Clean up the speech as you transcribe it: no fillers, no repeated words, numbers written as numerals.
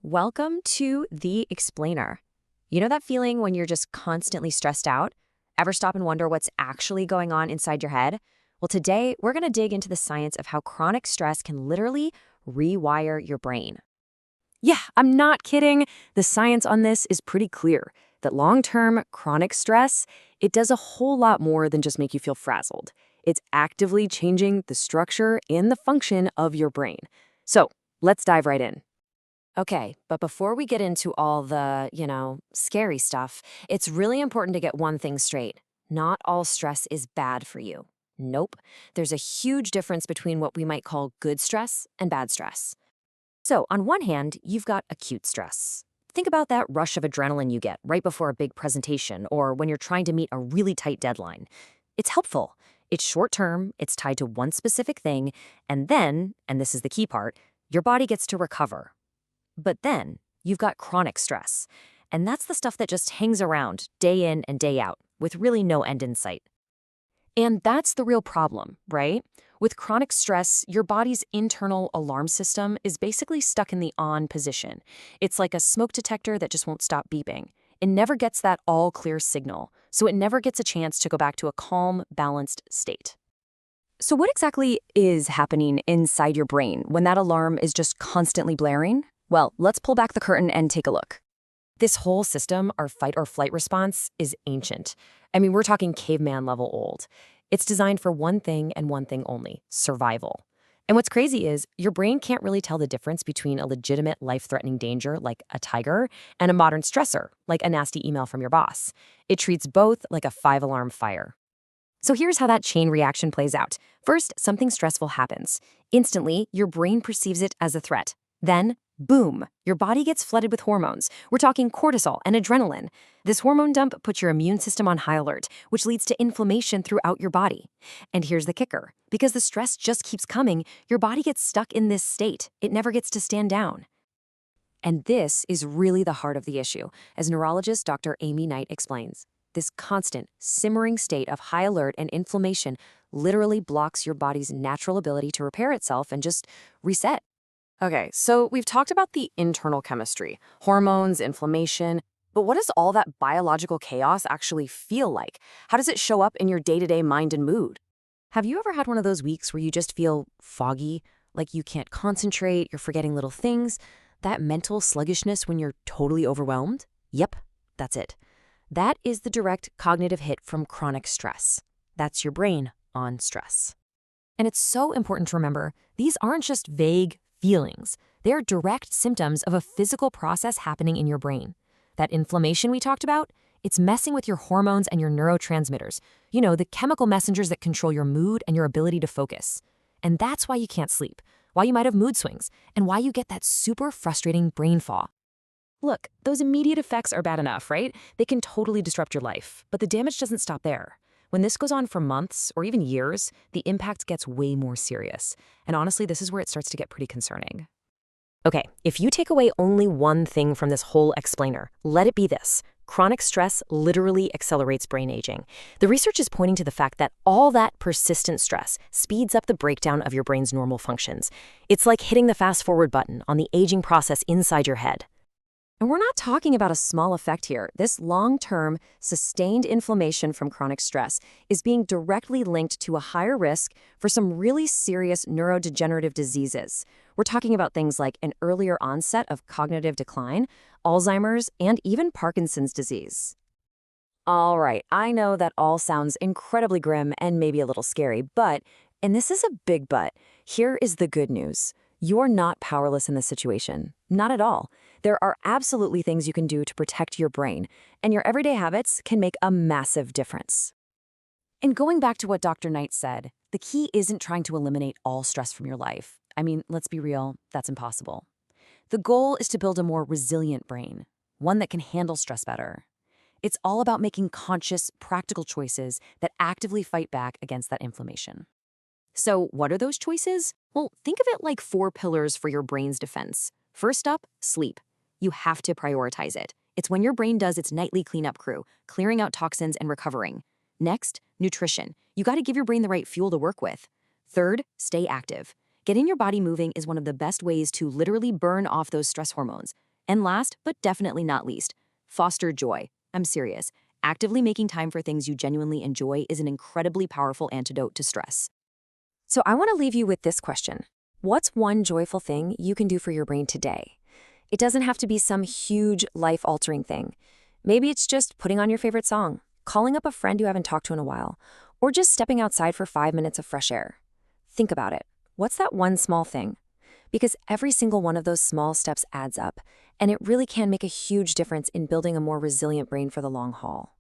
Welcome to The Explainer. You know that feeling when you're just constantly stressed out? Ever stop and wonder what's actually going on inside your head? Well, today we're going to dig into the science of how chronic stress can literally rewire your brain. Yeah, I'm not kidding. The science on this is pretty clear that long-term chronic stress, it does a whole lot more than just make you feel frazzled. It's actively changing the structure and the function of your brain. So, let's dive right in. Okay, but before we get into all the, scary stuff, it's really important to get one thing straight. Not all stress is bad for you. Nope. There's a huge difference between what we might call good stress and bad stress. So, on one hand, you've got acute stress. Think about that rush of adrenaline you get right before a big presentation or when you're trying to meet a really tight deadline. It's helpful. It's short term, it's tied to one specific thing, and then, and this is the key part, your body gets to recover. But then, you've got chronic stress, and that's the stuff that just hangs around day in and day out with really no end in sight. And that's the real problem, right? With chronic stress, your body's internal alarm system is basically stuck in the on position. It's like a smoke detector that just won't stop beeping. It never gets that all clear signal, so it never gets a chance to go back to a calm, balanced state. So, what exactly is happening inside your brain when that alarm is just constantly blaring? Well, let's pull back the curtain and take a look. This whole system, our fight or flight response, is ancient. I mean, we're talking caveman level old. It's designed for one thing and one thing only: survival. And what's crazy is your brain can't really tell the difference between a legitimate life-threatening danger like a tiger and a modern stressor like a nasty email from your boss. It treats both like a five-alarm fire. So here's how that chain reaction plays out. First, something stressful happens. Instantly, your brain perceives it as a threat. Then, boom, your body gets flooded with hormones. We're talking cortisol and adrenaline. This hormone dump puts your immune system on high alert, which leads to inflammation throughout your body. And here's the kicker. Because the stress just keeps coming, your body gets stuck in this state. It never gets to stand down. And this is really the heart of the issue, as neurologist Dr. Amy Knight explains. This constant, simmering state of high alert and inflammation literally blocks your body's natural ability to repair itself and just reset. Okay, so we've talked about the internal chemistry, hormones, inflammation, but what does all that biological chaos actually feel like? How does it show up in your day-to-day mind and mood? Have you ever had one of those weeks where you just feel foggy, like you can't concentrate, you're forgetting little things? That mental sluggishness when you're totally overwhelmed? Yep, that's it. That is the direct cognitive hit from chronic stress. That's your brain on stress. And it's so important to remember, these aren't just vague feelings. They're direct symptoms of a physical process happening in your brain. That inflammation we talked about, it's messing with your hormones and your neurotransmitters. You know, the chemical messengers that control your mood and your ability to focus. And that's why you can't sleep, why you might have mood swings, and why you get that super frustrating brain fog. Look, those immediate effects are bad enough, right? They can totally disrupt your life, but the damage doesn't stop there. When this goes on for months or even years, the impact gets way more serious. And honestly, this is where it starts to get pretty concerning. Okay, if you take away only one thing from this whole explainer, let it be this. Chronic stress literally accelerates brain aging. The research is pointing to the fact that all that persistent stress speeds up the breakdown of your brain's normal functions. It's like hitting the fast-forward button on the aging process inside your head. And we're not talking about a small effect here. This long-term, sustained inflammation from chronic stress is being directly linked to a higher risk for some really serious neurodegenerative diseases. We're talking about things like an earlier onset of cognitive decline, Alzheimer's, and even Parkinson's disease. All right, I know that all sounds incredibly grim and maybe a little scary, but, and this is a big but, here is the good news. You're not powerless in this situation. Not at all. There are absolutely things you can do to protect your brain, and your everyday habits can make a massive difference. And going back to what Dr. Knight said, the key isn't trying to eliminate all stress from your life. I mean, let's be real, that's impossible. The goal is to build a more resilient brain, one that can handle stress better. It's all about making conscious, practical choices that actively fight back against that inflammation. So what are those choices? Well, think of it like 4 pillars for your brain's defense. First up, sleep. You have to prioritize it. It's when your brain does its nightly cleanup crew, clearing out toxins and recovering. Next, nutrition. You got to give your brain the right fuel to work with. Third, stay active. Getting your body moving is one of the best ways to literally burn off those stress hormones. And last, but definitely not least, foster joy. I'm serious. Actively making time for things you genuinely enjoy is an incredibly powerful antidote to stress. So I want to leave you with this question. What's one joyful thing you can do for your brain today? It doesn't have to be some huge, life-altering thing. Maybe it's just putting on your favorite song, calling up a friend you haven't talked to in a while, or just stepping outside for 5 minutes of fresh air. Think about it. What's that one small thing? Because every single one of those small steps adds up, and it really can make a huge difference in building a more resilient brain for the long haul.